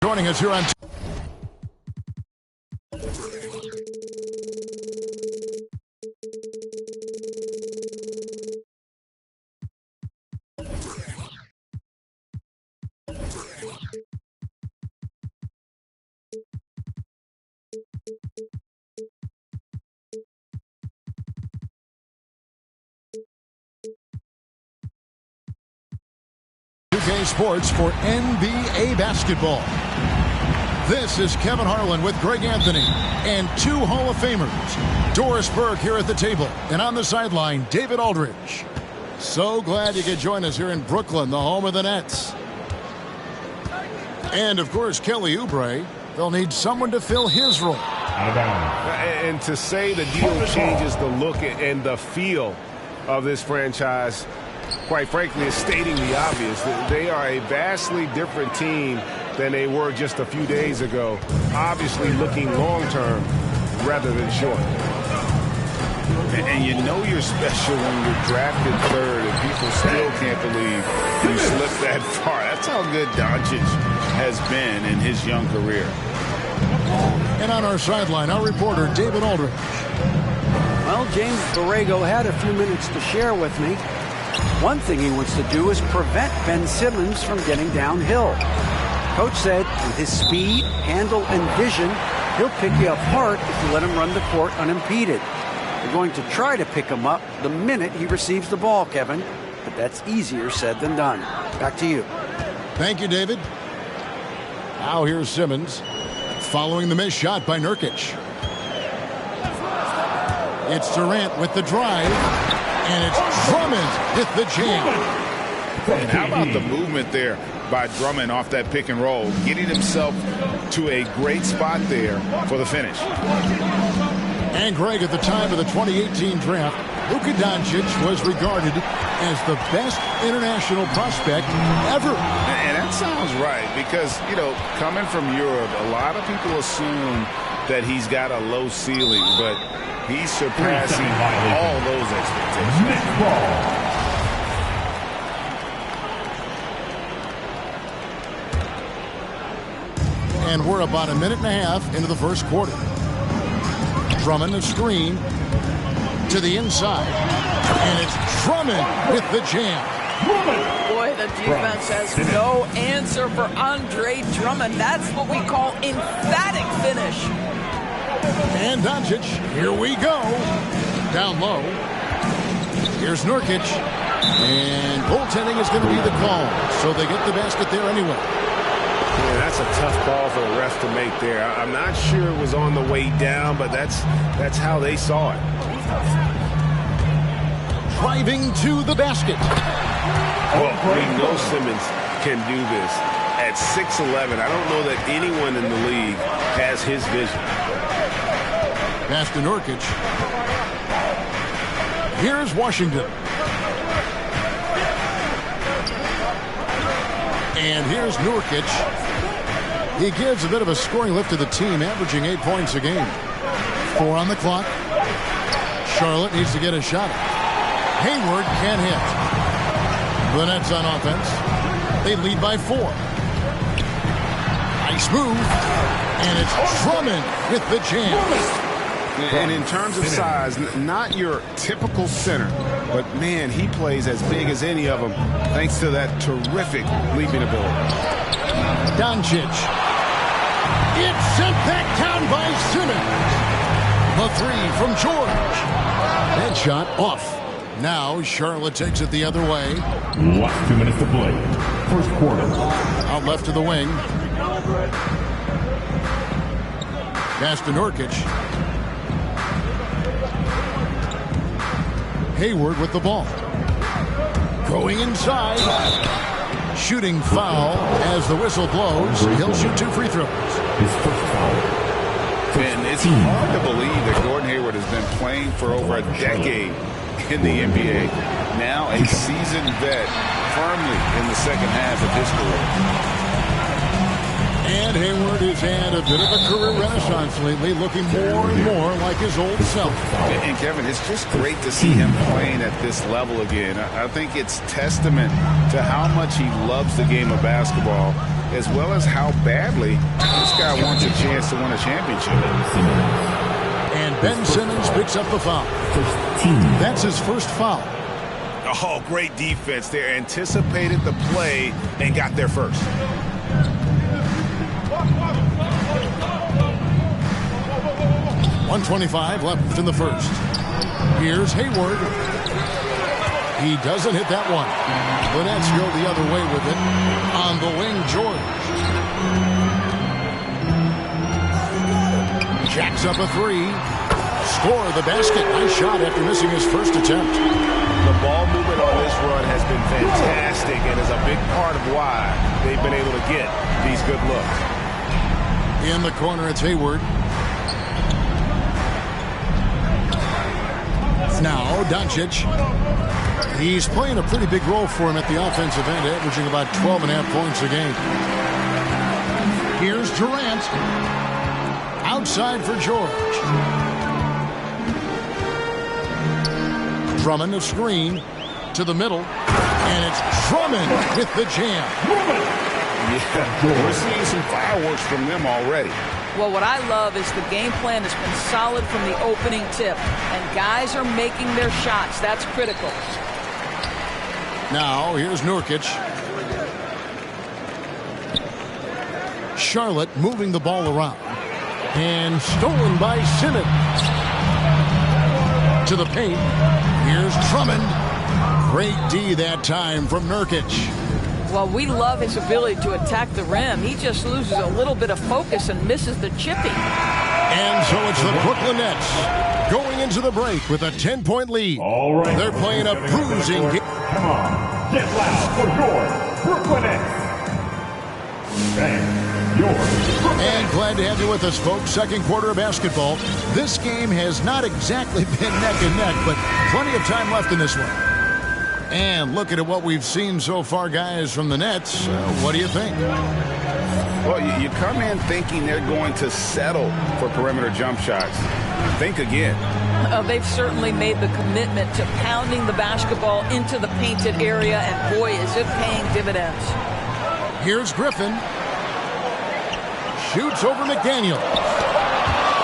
Joining us here on UK Sports for NBA basketball. This is Kevin Harlan with Greg Anthony and two Hall of Famers. Doris Burke here at the table, and on the sideline, David Aldridge. So glad you could join us here in Brooklyn, the home of the Nets. And, of course, Kelly Oubre. They'll need someone to fill his role. And to say the deal changes the look and the feel of this franchise, quite frankly, is stating the obvious. They are a vastly different team than they were just a few days ago. Obviously looking long-term rather than short. And you know you're special when you're drafted third and people still can't believe you slipped that far. That's how good Doncic has been in his young career. And on our sideline, our reporter, David Aldridge. Well, James Borrego had a few minutes to share with me. One thing he wants to do is prevent Ben Simmons from getting downhill. Coach said with his speed, handle, and vision, he'll pick you apart if you let him run the court unimpeded. They're going to try to pick him up the minute he receives the ball, Kevin. But that's easier said than done. Back to you. Thank you, David. Now here's Simmons following the missed shot by Nurkic. It's Durant with the drive, and it's Drummond with the jam. And how about the movement there by Drummond off that pick and roll, getting himself to a great spot there for the finish. And Greg, at the time of the 2018 draft, Luka Doncic was regarded as the best international prospect ever. And that sounds right because, you know, coming from Europe, a lot of people assume that he's got a low ceiling, but he's surpassing all those expectations. And we're about a minute and a half into the first quarter. Drummond, a screen to the inside. And it's Drummond with the jam. Boy, the defense has no answer for Andre Drummond. That's what we call emphatic finish. And Doncic, here we go. Down low. Here's Nurkic. And goaltending is going to be the call. So they get the basket there anyway. Yeah, that's a tough call for the ref to make there. I'm not sure it was on the way down, but that's how they saw it. Driving to the basket. Well, we know Simmons can do this. At 6'11", I don't know that anyone in the league has his vision. Pass to Nurkic. Here's Washington. And here's Nurkic. He gives a bit of a scoring lift to the team, averaging 8 points a game. 4 on the clock. Charlotte needs to get a shot. Hayward can't hit. The Nets on offense. They lead by 4. Nice move. And it's Drummond with the jam. And in terms of size, not your typical center, but man, he plays as big as any of them thanks to that terrific leaping ability. Doncic. It's sent back down by Simmons. The three from George. That shot off. Now Charlotte takes it the other way. Last 2 minutes to play. First quarter. Out left to the wing. Pass to Nurkic. Hayward with the ball. Going inside. Shooting foul as the whistle blows. He'll shoot 2 free throws. His first foul. And it's hard to believe that Gordon Hayward has been playing for over a decade in the NBA. Now a seasoned vet firmly in the second half of his career. And Hayward has had a bit of a career renaissance lately, looking more and more like his old self. And Kevin, it's just great to see him playing at this level again. I think it's testament to how much he loves the game of basketball, as well as how badly this guy wants a chance to win a championship. And Ben Simmons picks up the foul. That's his first foul. Oh, great defense there. Anticipated the play and got there first. .125 left in the first. Here's Hayward. He doesn't hit that one. The Nets go the other way with it. On the wing, George. Jacks up a three. Score the basket. Nice shot after missing his first attempt. The ball movement on this run has been fantastic and is a big part of why they've been able to get these good looks. In the corner, it's Hayward. Now, Doncic. He's playing a pretty big role for him at the offensive end, averaging about 12.5 points a game. Here's Durant. Outside for George. Drummond a screen to the middle. And it's Drummond with the jam. Yeah, we're seeing some fireworks from them already. Well, what I love is the game plan has been solid from the opening tip, and guys are making their shots. That's critical. Now, here's Nurkic. Charlotte moving the ball around. And stolen by Simmons. To the paint. Here's Drummond. Great D that time from Nurkic. Well, we love his ability to attack the rim. He just loses a little bit of focus and misses the chipping. And so it's the Brooklyn Nets going into the break with a 10-point lead. All right. They're playing a bruising game. Come on, get loud for your Brooklyn Nets. And your Brooklyn Nets. And glad to have you with us, folks. Second quarter of basketball. This game has not exactly been neck and neck, but plenty of time left in this one. And looking at what we've seen so far, guys, from the Nets, what do you think? Well, you come in thinking they're going to settle for perimeter jump shots. Think again. They've certainly made the commitment to pounding the basketball into the painted area, and boy, is it paying dividends. Here's Griffin. Shoots over McDaniel.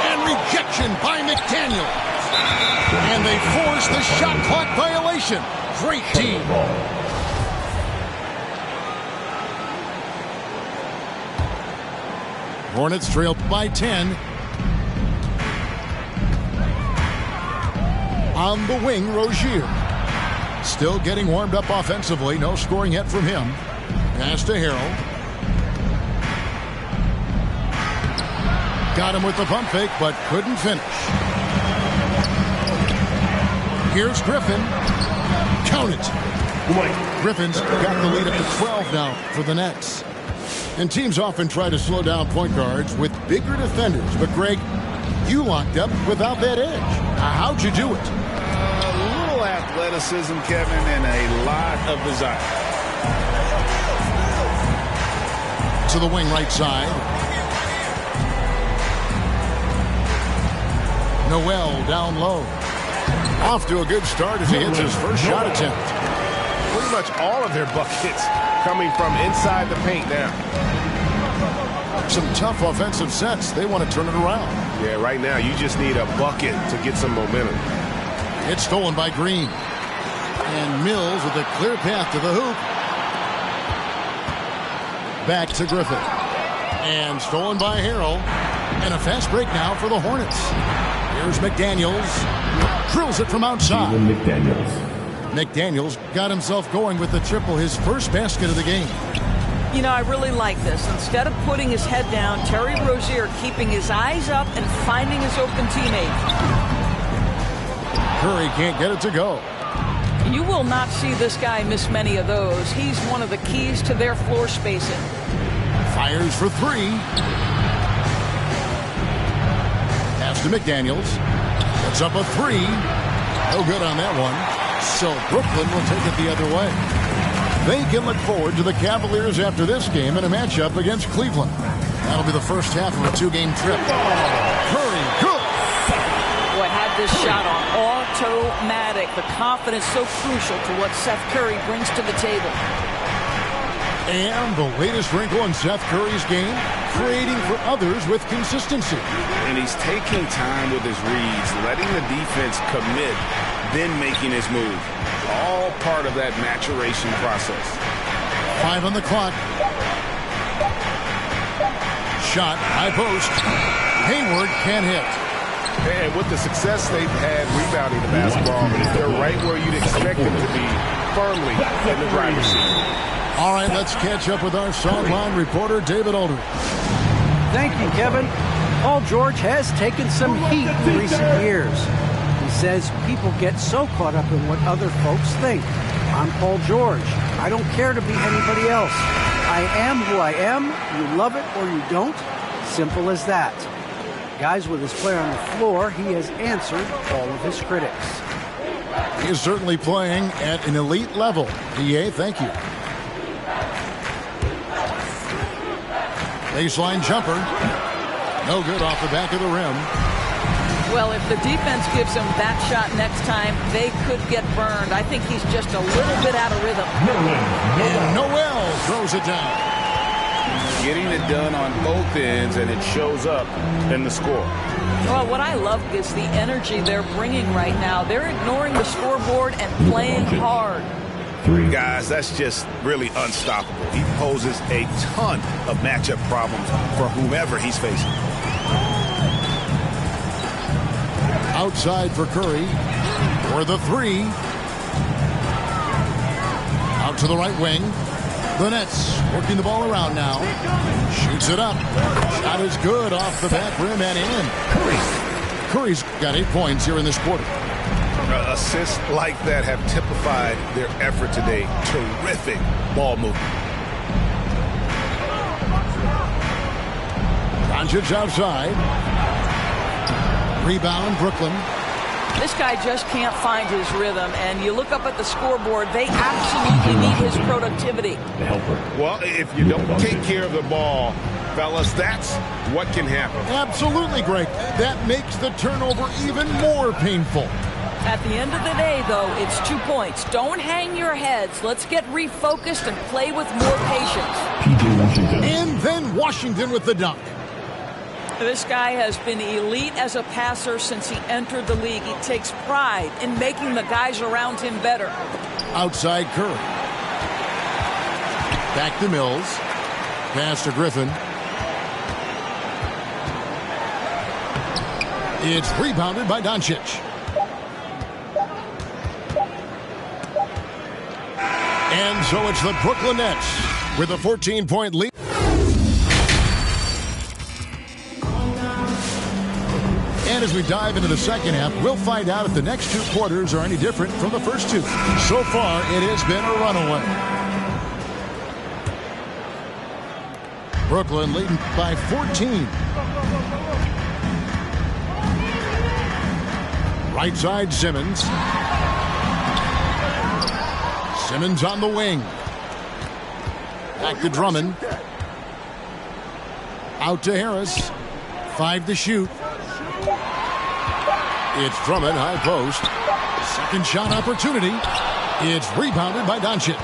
And rejection by McDaniel. And they force the shot clock violation. Great team. Hornets trail by 10. On the wing, Rozier. Still getting warmed up offensively. No scoring yet from him. Pass to Harrell. Got him with the pump fake, but couldn't finish. Here's Griffin. Count it. Griffin's got the lead up to 12 now for the Nets. And teams often try to slow down point guards with bigger defenders. But, Greg, you locked up without that edge. How'd you do it? A little athleticism, Kevin, and a lot of desire. To the wing right side. Noel down low. Off to a good start as he hits his first shot attempt. Pretty much all of their buckets coming from inside the paint now. Some tough offensive sets. They want to turn it around. Yeah, right now you just need a bucket to get some momentum. It's stolen by Green. And Mills with a clear path to the hoop. Back to Griffin. And stolen by Harrell. And a fast break now for the Hornets. Here's McDaniels. Drills it from outside. McDaniels got himself going with the triple, his first basket of the game. You know, I really like this. Instead of putting his head down, Terry Rozier keeping his eyes up and finding his open teammate. Curry can't get it to go. You will not see this guy miss many of those. He's one of the keys to their floor spacing. Fires for three. Pass to McDaniels. Puts up a three. No good on that one. So Brooklyn will take it the other way. They can look forward to the Cavaliers after this game in a matchup against Cleveland. That'll be the first half of a two-game trip. Curry, good. Boy, had this shot on automatic. The confidence so crucial to what Seth Curry brings to the table. And the latest wrinkle in Seth Curry's game, creating for others with consistency. And he's taking time with his reads, letting the defense commit, then making his move. All part of that maturation process. 5 on the clock. Shot, high post. Hayward can't hit. And with the success they've had rebounding the basketball, they're right where you'd expect them to be, firmly in the driver's seat. All right, let's catch up with our sideline reporter, David Aldridge. Thank you, Kevin. Paul George has taken some heat in recent years. He says people get so caught up in what other folks think. I'm Paul George. I don't care to be anybody else. I am who I am. You love it or you don't. Simple as that. Guys, with his play on the floor, he has answered all of his critics. He is certainly playing at an elite level. DA, thank you. Baseline jumper. No good off the back of the rim. Well, if the defense gives him that shot next time, they could get burned. I think he's just a little bit out of rhythm. And Noel throws it down. Getting it done on both ends, and it shows up in the score. Well, what I love is the energy they're bringing right now. They're ignoring the scoreboard and playing hard. Guys, that's just really unstoppable. He poses a ton of matchup problems for whomever he's facing. Outside for Curry. For the three. Out to the right wing. The Nets working the ball around now. Shoots it up. Shot is good off the back rim and in. Curry's got 8 points here in this quarter. Assists like that have typified their effort today. Terrific ball movement. Doncic outside. Rebound, Brooklyn. This guy just can't find his rhythm, and you look up at the scoreboard, they absolutely need his productivity. Well, if you don't take care of the ball, fellas, that's what can happen. Absolutely, Greg. That makes the turnover even more painful. At the end of the day, though, it's 2 points. Don't hang your heads. Let's get refocused and play with more patience. And then Washington with the dunk. This guy has been elite as a passer since he entered the league. He takes pride in making the guys around him better. Outside Curry. Back to Mills. Pass to Griffin. It's rebounded by Doncic. And so it's the Brooklyn Nets with a 14-point lead. And as we dive into the second half, we'll find out if the next 2 quarters are any different from the first 2. So far, it has been a runaway. Brooklyn leading by 14. Right side, Simmons. Simmons on the wing. Back to Drummond. Out to Harris. 5 to shoot. It's Drummond, high post. Second shot opportunity. It's rebounded by Doncic.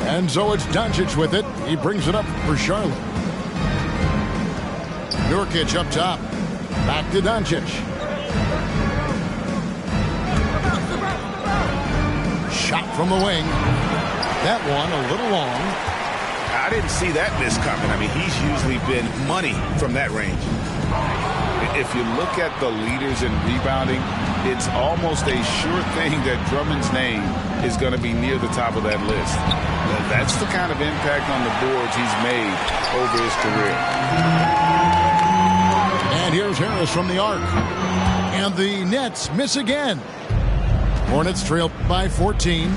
And so it's Doncic with it. He brings it up for Charlotte. Nurkic up top. Back to Doncic. Shot from the wing. That one a little long. I didn't see that miss coming. I mean, he's usually been money from that range. If you look at the leaders in rebounding, it's almost a sure thing that Drummond's name is going to be near the top of that list. That's the kind of impact on the boards he's made over his career. And here's Harris from the arc. And the Nets miss again. Hornets trail by 14.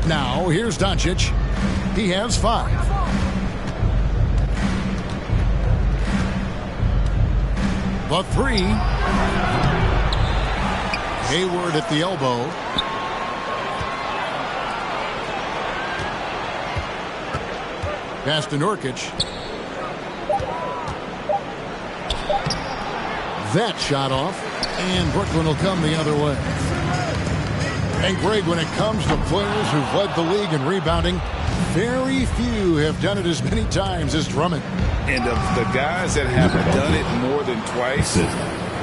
Now, here's Doncic. He has 5. The 3. Hayward at the elbow. Pass to Nurkic. That shot off, and Brooklyn will come the other way. And Greg, when it comes to players who've led the league in rebounding, very few have done it as many times as Drummond. And of the guys that have done it more than twice,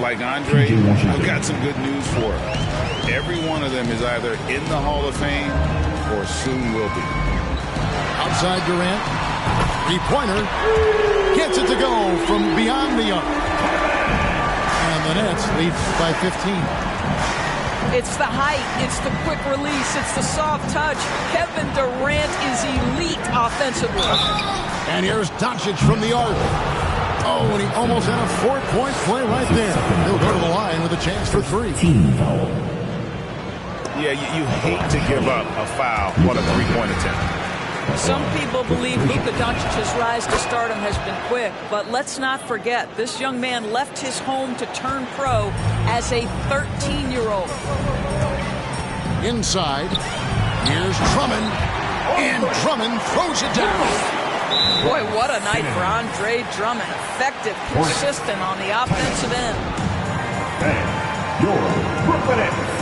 like Andre, I've got some good news for him. Every one of them is either in the Hall of Fame or soon will be. Outside Durant. Three-pointer. Gets it to go from beyond the arc. And the Nets lead by 15. It's the height, it's the quick release, it's the soft touch. Kevin Durant is elite offensively. And here's Doncic from the arc. Oh, and he almost had a 4-point play right there. He'll go to the line with a chance for 3. Yeah, you hate to give up a foul on a 3-point attempt. Some people believe Luka Doncic's rise to stardom has been quick, but let's not forget, this young man left his home to turn pro as a 13-year-old. Inside, here's Drummond, and Drummond throws it down. Boy, what a night for Andre Drummond. Effective, consistent on the offensive end. And your Brooklyn Nets.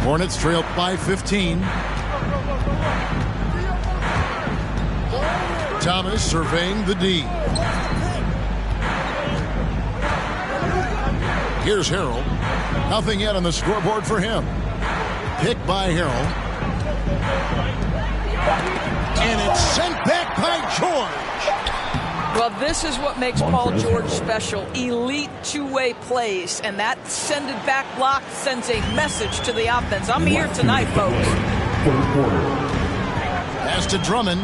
Hornets trail by 15. Thomas surveying the D. Here's Harrell. Nothing yet on the scoreboard for him. Picked by Harrell. And it's sent back by George. Well, this is what makes Paul George special. Elite two-way plays, and that send it back block sends a message to the offense. I'm here tonight, folks. Pass to Drummond.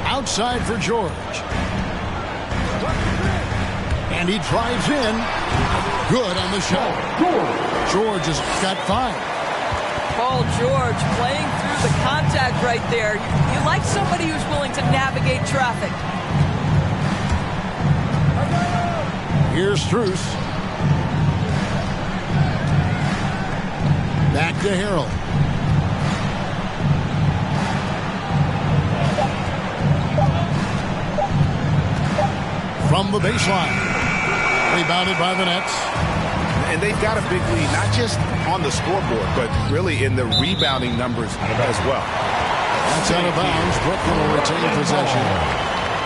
Outside for George. And he drives in. Good on the shot. George has got 5. Paul George playing through the contact right there. You like somebody who's willing to navigate traffic. Here's Strus. Back to Harrell. From the baseline. Rebounded by the Nets. And they've got a big lead, not just on the scoreboard, but really in the rebounding numbers as well. That's out of bounds. Brooklyn will retain possession.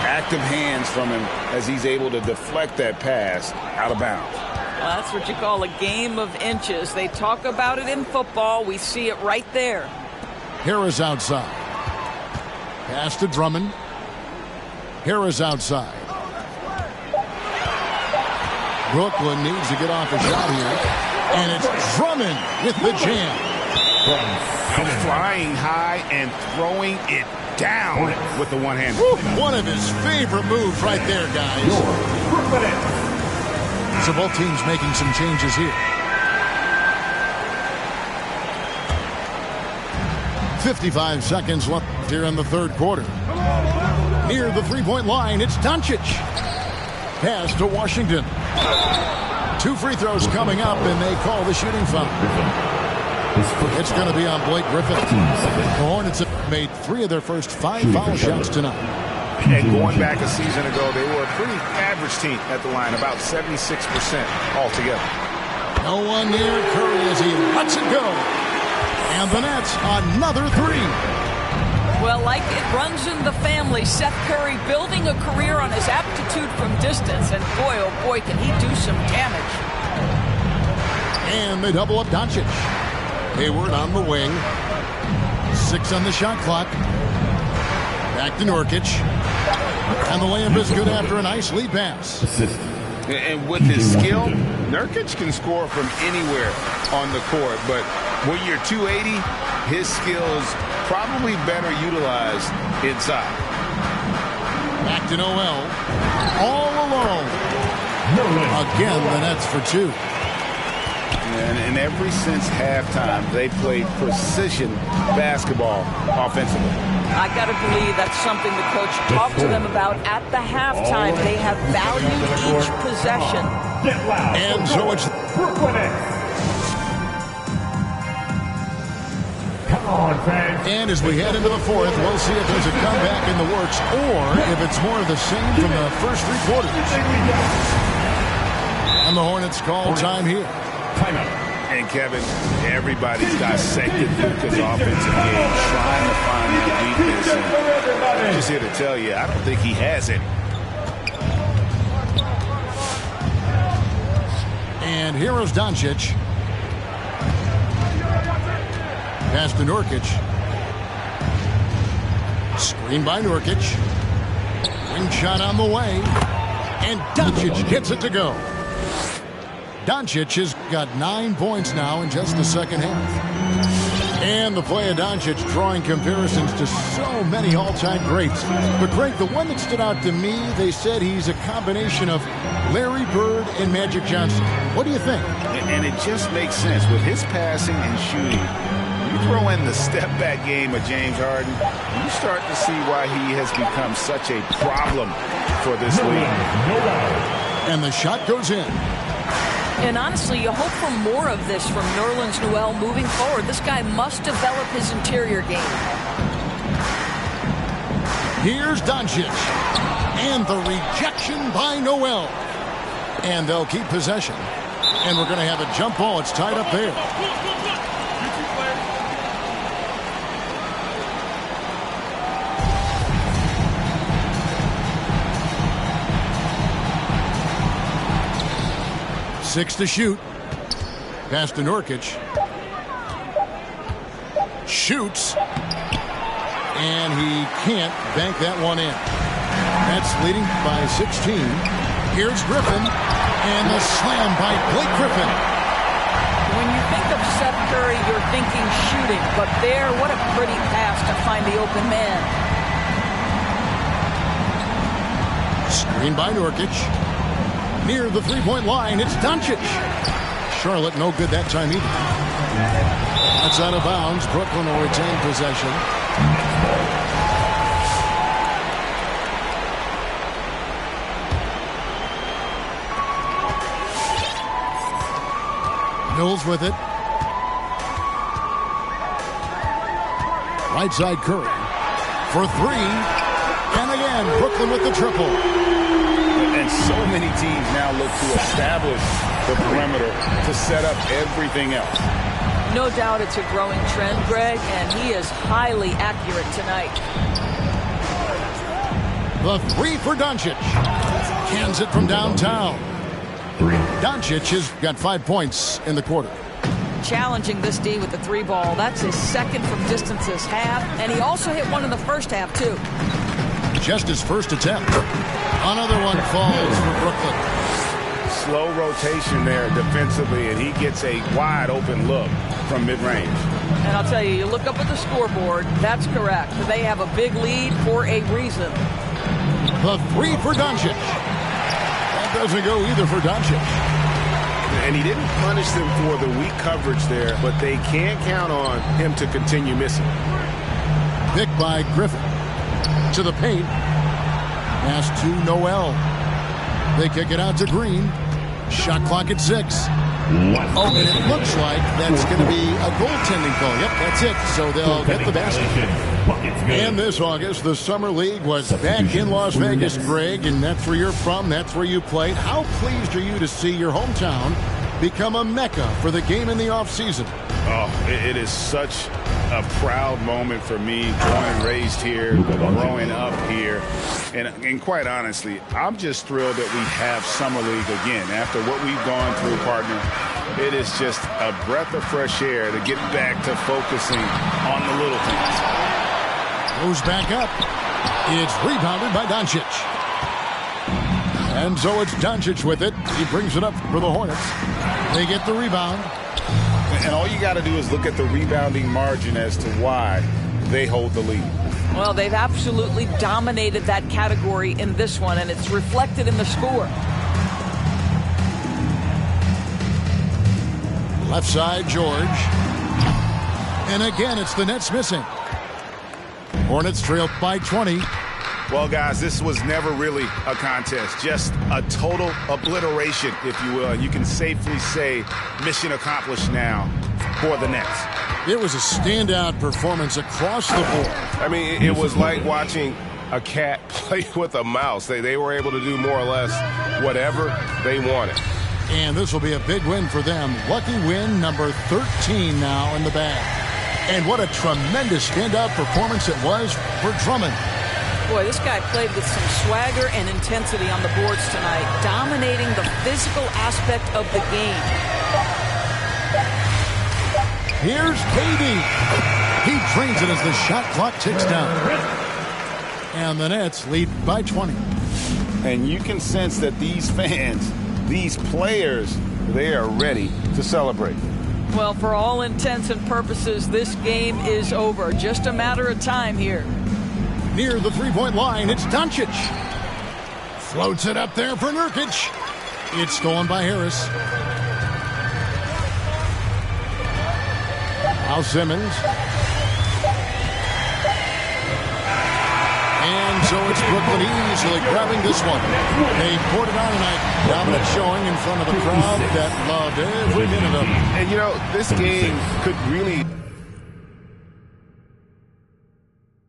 Active hands from him as he's able to deflect that pass out of bounds. Well, that's what you call a game of inches. They talk about it in football. We see it right there. Harris outside. Pass to Drummond. Harris outside. Brooklyn needs to get off a shot here. And it's Drummond with the jam. Flying high and throwing it down with the one-hand. One of his favorite moves right there, guys. So both teams making some changes here. 55 seconds left here in the third quarter. Near the three-point line, it's Doncic. Pass to Washington. 2 free throws coming up, and they call the shooting foul. It's going to be on Blake Griffin. The Hornets have made 3 of their first 5 foul shots tonight. And going back a season ago, they were a pretty average team at the line, about 76% altogether. No one near Curry as he lets it go. And the Nets, another 3. Well, like it runs in the family, Seth Curry building a career on his aptitude from distance. And boy, oh boy, can he do some damage. And they double up Doncic. Hayward on the wing. 6 on the shot clock. Back to Nurkic. And the layup is good after a nice lead pass. And with his skill, Nurkic can score from anywhere on the court. But when you're 280, his skill is probably better utilized inside. Back to Noel. All alone. Again, the Nets for 2. And ever since halftime, they played precision basketball offensively. I got to believe that's something the coach talked to them about at the halftime. They have valued each possession. And so it's Brooklyn. Come on, fans. And as we head into the fourth, we'll see if there's a comeback in the works or if it's more of the same from the first 3 quarters. And the Hornets call time here. And Kevin, everybody's dissected Luka's offensive game, trying to find the weakness. And I'm just here to tell you, I don't think he has it. And here is Doncic. Pass to Nurkic. Screen by Nurkic. Wing shot on the way. And Doncic gets it to go. Doncic has got 9 points now in just the second half. And the play of Doncic drawing comparisons to so many all-time greats. But Greg, the one that stood out to me, they said he's a combination of Larry Bird and Magic Johnson. What do you think? And it just makes sense. With his passing and shooting, you throw in the step-back game of James Harden, you start to see why he has become such a problem for this league. And the shot goes in. And honestly, you hope for more of this from Nerlens Noel moving forward. This guy must develop his interior game. Here's Doncic. And the rejection by Noel. And they'll keep possession. And we're going to have a jump ball. It's tied up there. Six to shoot. Pass to Nurkic. Shoots. And he can't bank that one in. That's leading by 16. Here's Griffin. And the slam by Blake Griffin. When you think of Seth Curry, you're thinking shooting. But there, what a pretty pass to find the open man. Screen by Nurkic. Near the three-point line, it's Doncic. Charlotte no good that time either. That's out of bounds. Brooklyn will retain possession. Mills with it. Right side Curry. For 3. And again, Brooklyn with the triple. And so many teams now look to establish the perimeter to set up everything else. No doubt it's a growing trend, Greg, and he is highly accurate tonight. The 3 for Doncic. Cans it from downtown. Doncic has got 5 points in the quarter. Challenging this D with the 3 ball. That's his second from distance this half, and he also hit one in the first half, too. Just his first attempt. Another one falls for Brooklyn. Slow rotation there defensively, and he gets a wide open look from mid-range. And I'll tell you, you look up at the scoreboard, that's correct. They have a big lead for a reason. The three for Doncic. That doesn't go either for Doncic. And he didn't punish them for the weak coverage there, but they can't count on him to continue missing. Pick by Griffin. To the paint. Pass to Noel. They kick it out to Green. Shot clock at 6. Oh, and it looks like that's going to be a goaltending call. Yep, that's it. So they'll get the basket. And this August, the Summer League was back in Las Vegas, Greg, and that's where you're from. That's where you played. How pleased are you to see your hometown become a mecca for the game in the offseason? Oh, it is such a proud moment for me, born and raised here, growing up here. And quite honestly, I'm just thrilled that we have Summer League again. After what we've gone through, partner, it is just a breath of fresh air to get back to focusing on the little things. Goes back up. It's rebounded by Doncic. And so it's Doncic with it. He brings it up for the Hornets. They get the rebound. And all you got to do is look at the rebounding margin as to why they hold the lead. Well, they've absolutely dominated that category in this one, and it's reflected in the score. Left side, George. And again, it's the Nets missing. Hornets trail by 20. Well, guys, this was never really a contest, just a total obliteration, if you will. And you can safely say mission accomplished now for the Nets. It was a standout performance across the board. I mean, it was like watching a cat play with a mouse. They were able to do more or less whatever they wanted. And this will be a big win for them. Lucky win number 13 now in the bag. And what a tremendous standout performance it was for Drummond. Boy, this guy played with some swagger and intensity on the boards tonight, dominating the physical aspect of the game. Here's KD. He drains it as the shot clock ticks down. And the Nets lead by 20. And you can sense that these fans, these players, they are ready to celebrate. Well, for all intents and purposes, this game is over. Just a matter of time here. Near the three-point line, it's Doncic. Floats it up there for Nurkic. It's stolen by Harris. Now Simmons. And so it's Brooklyn easily grabbing this one. They poured it on tonight. Dominant showing in front of a crowd that loved every minute of it. And, you know, this game could really